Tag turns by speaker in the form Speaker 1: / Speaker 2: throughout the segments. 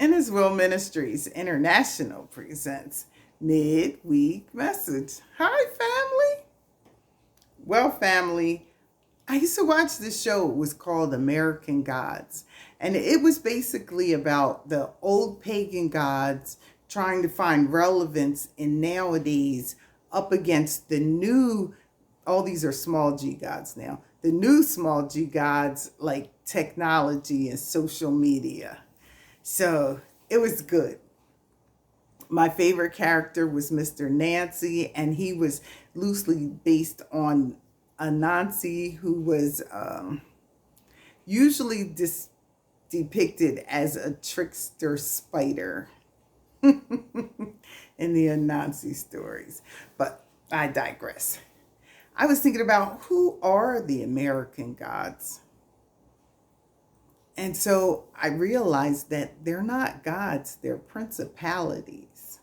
Speaker 1: And as well, Ministries International presents Midweek Message. Hi, family. Well, family, I used to watch this show. It was called American Gods. And it was basically about the old pagan gods trying to find relevance in nowadays up against the new, all these are small g gods now, the new small g gods like technology and social media. So it was good. My favorite character was Mr. Nancy, and he was loosely based on Anansi, who was usually depicted as a trickster spider in the Anansi stories. But I digress. I was thinking about who are the American gods? And so I realized that they're not gods, they're principalities.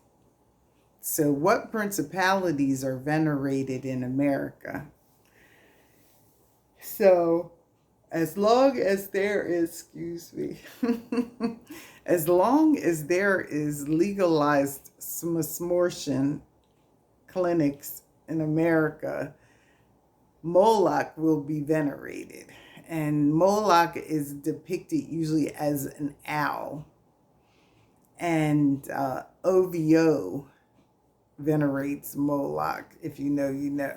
Speaker 1: So, what principalities are venerated in America? So, as long as there is, excuse me, as long as there is legalized smortion clinics in America, Moloch will be venerated. And Moloch is depicted usually as an owl. And OVO venerates Moloch. If you know, you know.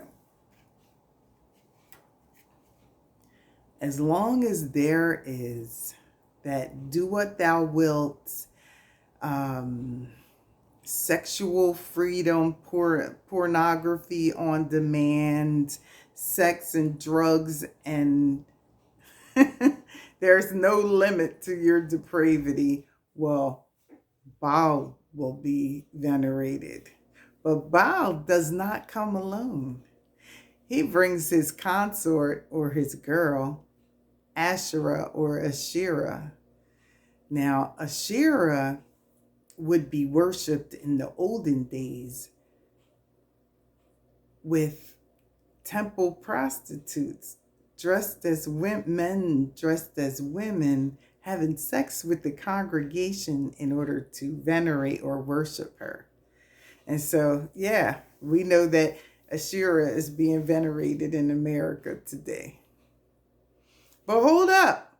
Speaker 1: As long as there is that do what thou wilt, sexual freedom, pornography on demand, sex and drugs, and there's no limit to your depravity, well, Baal will be venerated. But Baal does not come alone. He brings his consort or his girl, Asherah or Asherah. Now, Asherah would be worshipped in the olden days with temple prostitutes dressed as men, dressed as women, having sex with the congregation in order to venerate or worship her. And so, yeah, we know that Asherah is being venerated in America today. But hold up,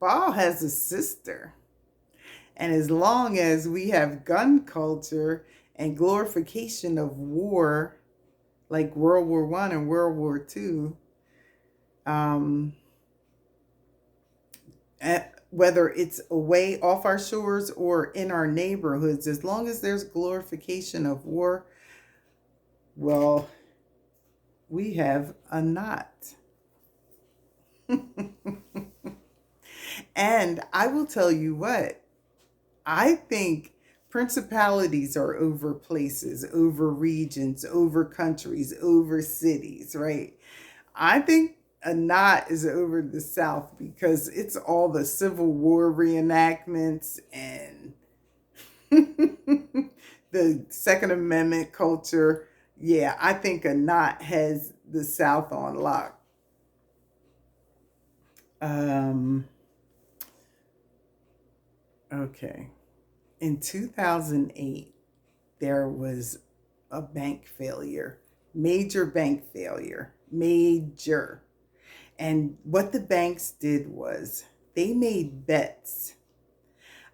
Speaker 1: Baal has a sister. And as long as we have gun culture and glorification of war, like World War I and World War II, whether it's away off our shores or in our neighborhoods, as long as there's glorification of war, well, we have a knot. And I will tell you what, I think principalities are over places, over regions, over countries, over cities, right? I think a knot is over the South because it's all the Civil War reenactments and the Second Amendment culture. Yeah, I think a knot has the South on lock. Okay. In 2008, there was a bank failure, major bank failure, major. And what the banks did was they made bets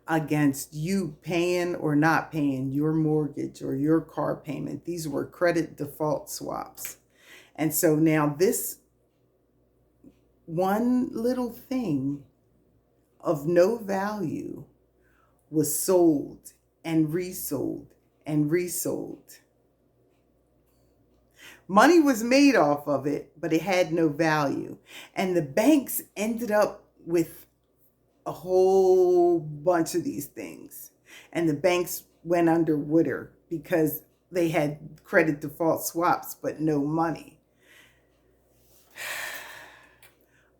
Speaker 1: against you paying or not paying your mortgage or your car payment. These were credit default swaps. And so now this one little thing of no value was sold and resold and resold. Money was made off of it, but it had no value. And the banks ended up with a whole bunch of these things. And the banks went underwater because they had credit default swaps, but no money.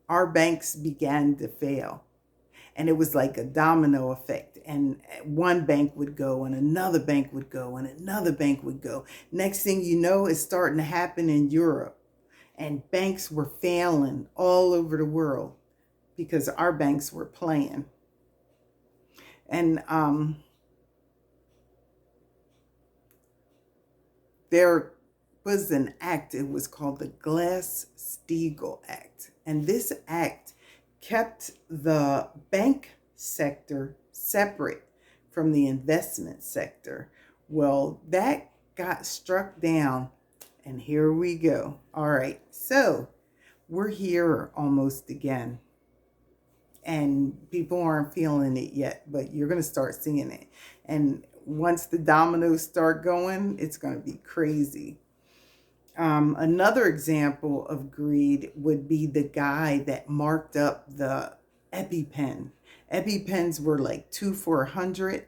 Speaker 1: Our banks began to fail. And it was like a domino effect. And one bank would go and another bank would go and another bank would go. Next thing you know, it's starting to happen in Europe. And banks were failing all over the world because our banks were playing. And there was an act, it was called the Glass-Steagall Act. And this act kept the bank sector separate from the investment sector. Well, that got struck down, and here we go. All right, so we're here almost again. And people aren't feeling it yet, but you're going to start seeing it. And once the dominoes start going, it's going to be crazy. Another example of greed would be the guy that marked up the EpiPen. EpiPens were like 2 for $100.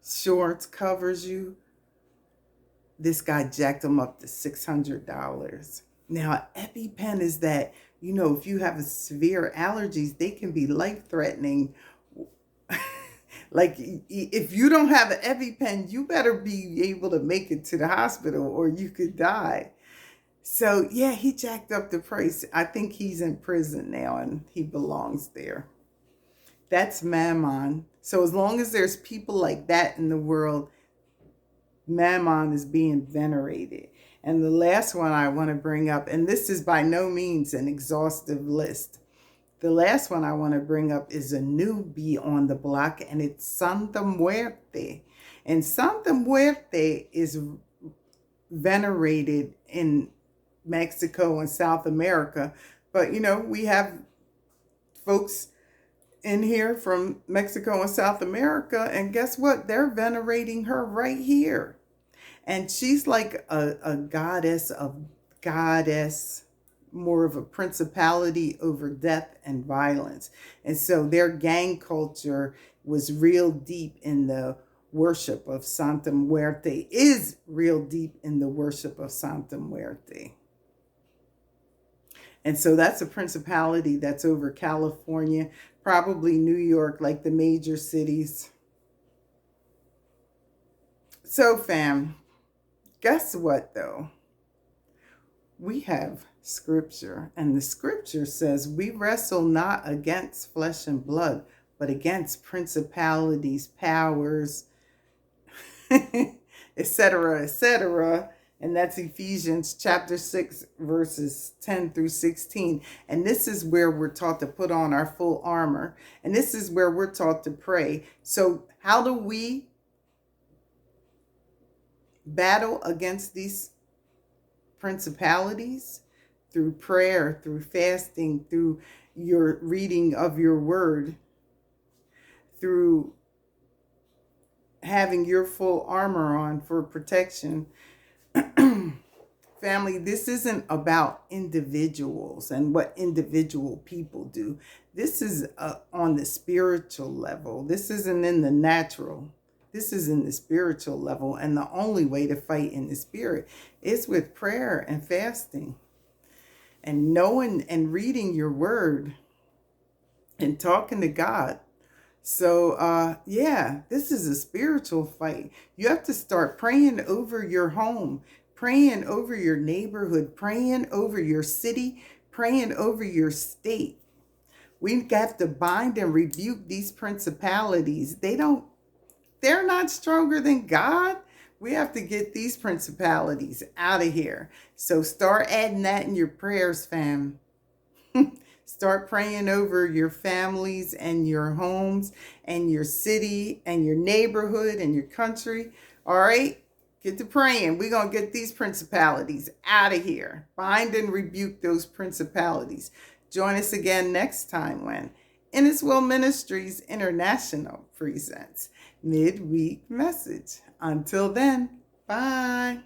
Speaker 1: Shorts covers you. This guy jacked them up to $600. Now, EpiPen is that, you know, if you have a severe allergies, they can be life-threatening. Like, if you don't have an EpiPen, you better be able to make it to the hospital or you could die. So, yeah, he jacked up the price. I think he's in prison now and he belongs there. That's Mammon. So as long as there's people like that in the world, Mammon is being venerated. And the last one I want to bring up, and this is by no means an exhaustive list. The last one I want to bring up is a newbie on the block, and it's Santa Muerte. And Santa Muerte is venerated in Mexico and South America. But, you know, we have folks in here from Mexico and South America, and guess what? They're venerating her right here. And she's like a goddess, more of a principality over death and violence. And so their gang culture was real deep in the worship of Santa Muerte, is real deep in the worship of Santa Muerte. And so that's a principality that's over California, probably New York, like the major cities. So fam, guess what though? We have scripture, and the scripture says we wrestle not against flesh and blood, but against principalities, powers, etc., etc. And that's Ephesians chapter 6, verses 10 through 16. And this is where we're taught to put on our full armor. And this is where we're taught to pray. So how do we battle against these principalities? Through prayer, through fasting, through your reading of your word, through having your full armor on for protection. Family, this isn't about individuals and what individual people do. This is on the spiritual level. This isn't in the natural. This is in the spiritual level. And the only way to fight in the spirit is with prayer and fasting and knowing and reading your word and talking to God. So, yeah, this is a spiritual fight. You have to start praying over your home, praying over your neighborhood, praying over your city, praying over your state. We have to bind and rebuke these principalities. They're not stronger than God. We have to get these principalities out of here. So start adding that in your prayers, fam. Start praying over your families and your homes and your city and your neighborhood and your country. All right? Get to praying. We're going to get these principalities out of here. Bind and rebuke those principalities. Join us again next time when In His Will Ministries International presents Midweek Message. Until then, bye.